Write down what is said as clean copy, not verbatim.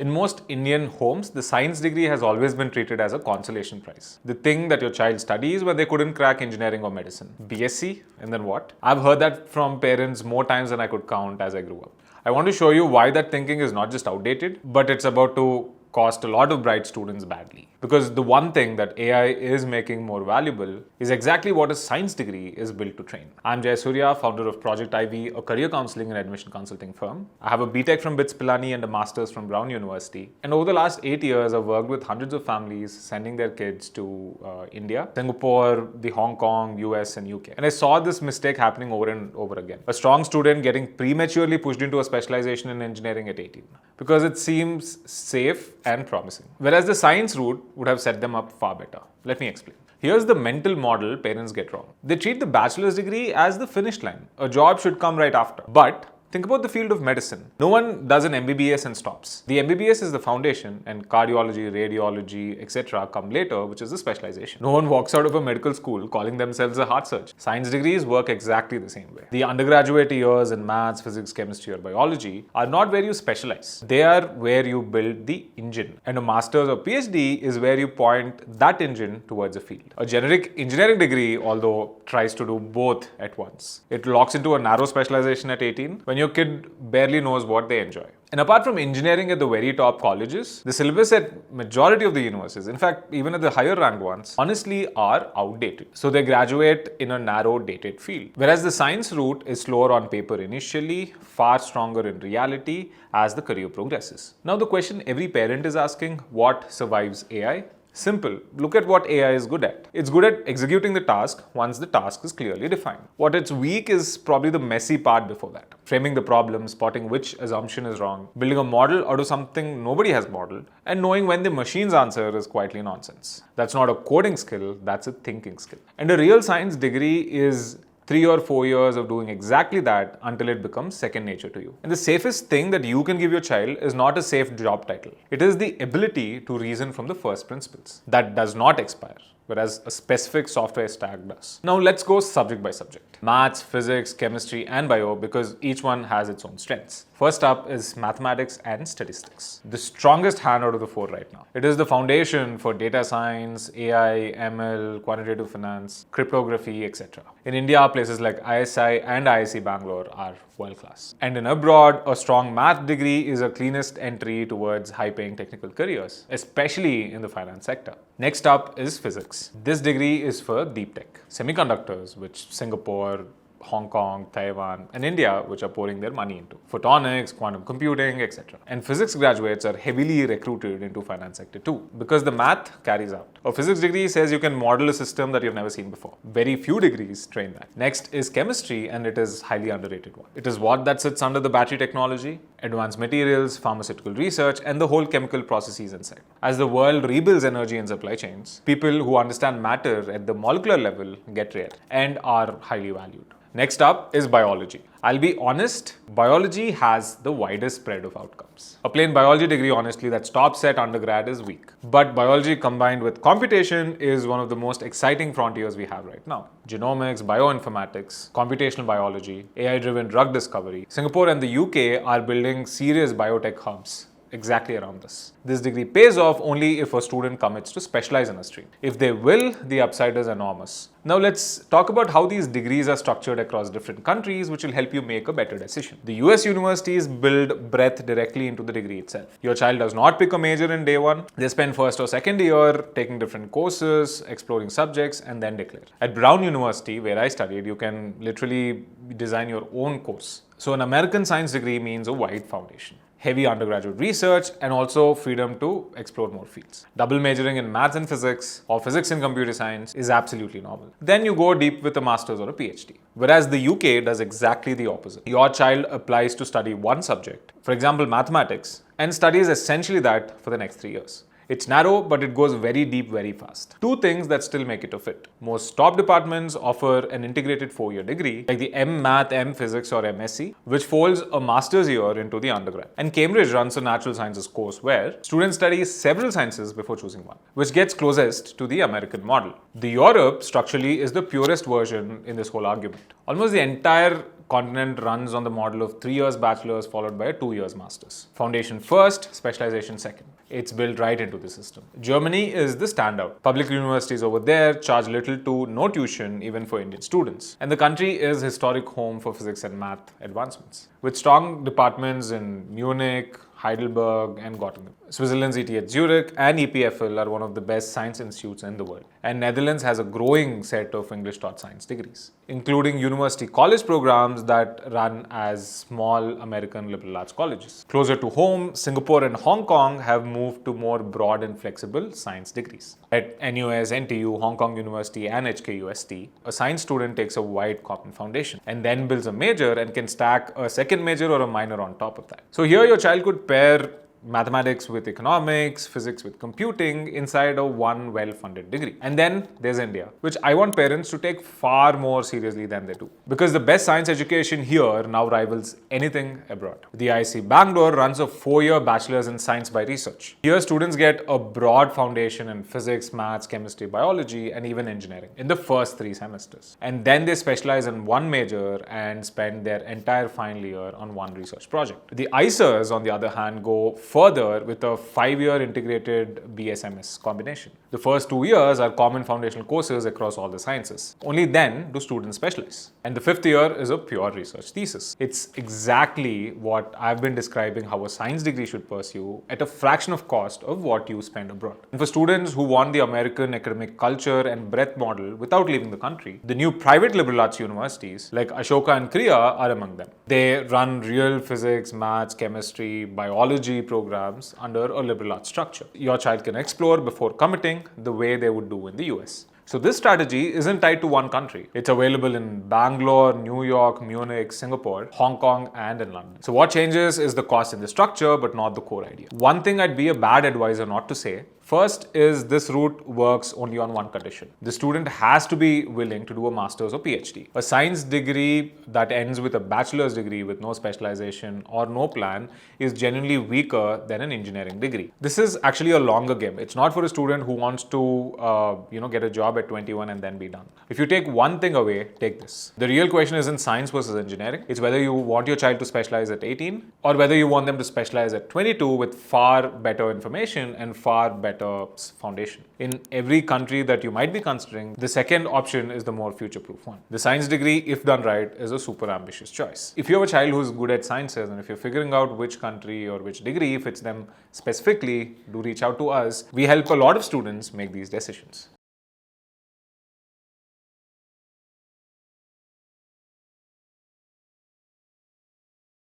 In most Indian homes, the science degree has always been treated as a consolation prize. The thing that your child studies when they couldn't crack engineering or medicine. BSc, and then what? I've heard that from parents more times than I could count as I grew up. I want to show you why that thinking is not just outdated, but it's about to cost a lot of bright students badly. Because the one thing that AI is making more valuable is exactly what a science degree is built to train. I'm Jay Surya, founder of Project Ivy, a career counseling and admission consulting firm. I have a BTech from BITS Pilani and a master's from Brown University. And over the last 8 years, I've worked with hundreds of families sending their kids to India, Singapore, the Hong Kong, US, and UK. And I saw this mistake happening over and over again. A strong student getting prematurely pushed into a specialization in engineering at 18 because it seems safe and promising. Whereas the science route would have set them up far better. Let me explain. Here's the mental model parents get wrong. They treat the bachelor's degree as the finish line. A job should come right after. But think about the field of medicine. No one does an MBBS and stops. The MBBS is the foundation, and cardiology, radiology, etc. come later, which is the specialization. No one walks out of a medical school calling themselves a heart surgeon. Science degrees work exactly the same way. The undergraduate years in maths, physics, chemistry, or biology are not where you specialize. They are where you build the engine. And a master's or PhD is where you point that engine towards a field. A generic engineering degree, although, tries to do both at once. It locks into a narrow specialization at 18 when your kid barely knows what they enjoy. And apart from engineering at the very top colleges, the syllabus at majority of the universities, in fact, even at the higher ranked ones, honestly are outdated. So they graduate in a narrow dated field. Whereas the science route is slower on paper initially, far stronger in reality as the career progresses. Now the question every parent is asking, what survives AI? Simple. Look at what AI is good at. It's good at executing the task once the task is clearly defined. What it's weak is probably the messy part before that. Framing the problem, spotting which assumption is wrong, building a model out of something nobody has modeled, and knowing when the machine's answer is quietly nonsense. That's not a coding skill, that's a thinking skill. And a real science degree is 3 or 4 years of doing exactly that until it becomes second nature to you. And the safest thing that you can give your child is not a safe job title. It is the ability to reason from the first principles. That does not expire, whereas a specific software stack does. Now let's go subject by subject. Maths, physics, chemistry, and bio, because each one has its own strengths. First up is mathematics and statistics. The strongest hand out of the 4 right now. It is the foundation for data science, AI, ML, quantitative finance, cryptography, etc. In India, places like ISI and IISc Bangalore are world class. And in abroad, a strong math degree is a cleanest entry towards high-paying technical careers, especially in the finance sector. Next up is physics. This degree is for deep tech. Semiconductors, which Singapore, Hong Kong, Taiwan, and India, which are pouring their money into. Photonics, quantum computing, etc. And physics graduates are heavily recruited into finance sector too, because the math carries out. A physics degree says you can model a system that you've never seen before. Very few degrees train that. Next is chemistry, and it is highly underrated one. It is what that sits under the battery technology, advanced materials, pharmaceutical research, and the whole chemical processes inside. As the world rebuilds energy and supply chains, people who understand matter at the molecular level get rare and are highly valued. Next up is biology. I'll be honest, biology has the widest spread of outcomes. A plain biology degree, honestly, that stops at undergrad is weak. But biology combined with computation is one of the most exciting frontiers we have right now. Genomics, bioinformatics, computational biology, AI-driven drug discovery. Singapore and the UK are building serious biotech hubs exactly around this. This degree pays off only if a student commits to specialize in a stream. If they will, the upside is enormous. Now let's talk about how these degrees are structured across different countries, which will help you make a better decision. The US universities build breadth directly into the degree itself. Your child does not pick a major in day one. They spend first or second year taking different courses, exploring subjects, and then declare. At Brown University, where I studied, you can literally design your own course. So an American science degree means a wide foundation, heavy undergraduate research, and also freedom to explore more fields. Double majoring in maths and physics or physics and computer science is absolutely normal. Then you go deep with a master's or a PhD. Whereas the UK does exactly the opposite. Your child applies to study one subject, for example mathematics, and studies essentially that for the next 3 years. It's narrow, but it goes very deep very fast. 2 things that still make it a fit. Most top departments offer an integrated 4-year degree, like the M Math, M Physics or MSc, which folds a master's year into the undergrad. And Cambridge runs a natural sciences course where students study several sciences before choosing one, which gets closest to the American model. The Europe structurally is the purest version in this whole argument. Almost the entire continent runs on the model of 3 years bachelor's followed by a 2 years master's. Foundation first, specialization second. It's built right into the system. Germany is the standout. Public universities over there charge little to no tuition even for Indian students. And the country is historic home for physics and math advancements, with strong departments in Munich, Heidelberg, and Göttingen. Switzerland's ETH Zurich and EPFL are one of the best science institutes in the world. And Netherlands has a growing set of English taught science degrees, including university college programs that run as small American liberal arts colleges. Closer to home, Singapore and Hong Kong have moved to more broad and flexible science degrees. At NUS, NTU, Hong Kong University, and HKUST, a science student takes a wide common foundation and then builds a major and can stack a second major or a minor on top of that. So here your child could pair mathematics with economics, physics with computing inside of one well-funded degree. And then there's India, which I want parents to take far more seriously than they do. Because the best science education here now rivals anything abroad. The IISc Bangalore runs a 4-year bachelor's in science by research. Here students get a broad foundation in physics, maths, chemistry, biology, and even engineering in the first 3 semesters. And then they specialize in one major and spend their entire final year on one research project. The IISERs, on the other hand, go further with a 5-year integrated BSMS combination. The first 2 years are common foundational courses across all the sciences. Only then do students specialize. And the 5th year is a pure research thesis. It's exactly what I've been describing how a science degree should pursue at a fraction of cost of what you spend abroad. And for students who want the American academic culture and breadth model without leaving the country, the new private liberal arts universities like Ashoka and Kriya are among them. They run real physics, maths, chemistry, biology programs under a liberal arts structure. Your child can explore before committing the way they would do in the US. So this strategy isn't tied to one country. It's available in Bangalore, New York, Munich, Singapore, Hong Kong, and in London. So what changes is the cost and the structure, but not the core idea. One thing I'd be a bad advisor not to say, first is this route works only on one condition. The student has to be willing to do a master's or PhD. A science degree that ends with a bachelor's degree with no specialization or no plan is genuinely weaker than an engineering degree. This is actually a longer game. It's not for a student who wants to get a job at 21 and then be done. If you take one thing away, take this. The real question isn't science versus engineering. It's whether you want your child to specialize at 18 or whether you want them to specialize at 22 with far better information and far better foundation. In every country that you might be considering, the second option is the more future-proof one. The science degree, if done right, is a super ambitious choice. If you have a child who's good at sciences and if you're figuring out which country or which degree fits them specifically, do reach out to us. We help a lot of students make these decisions.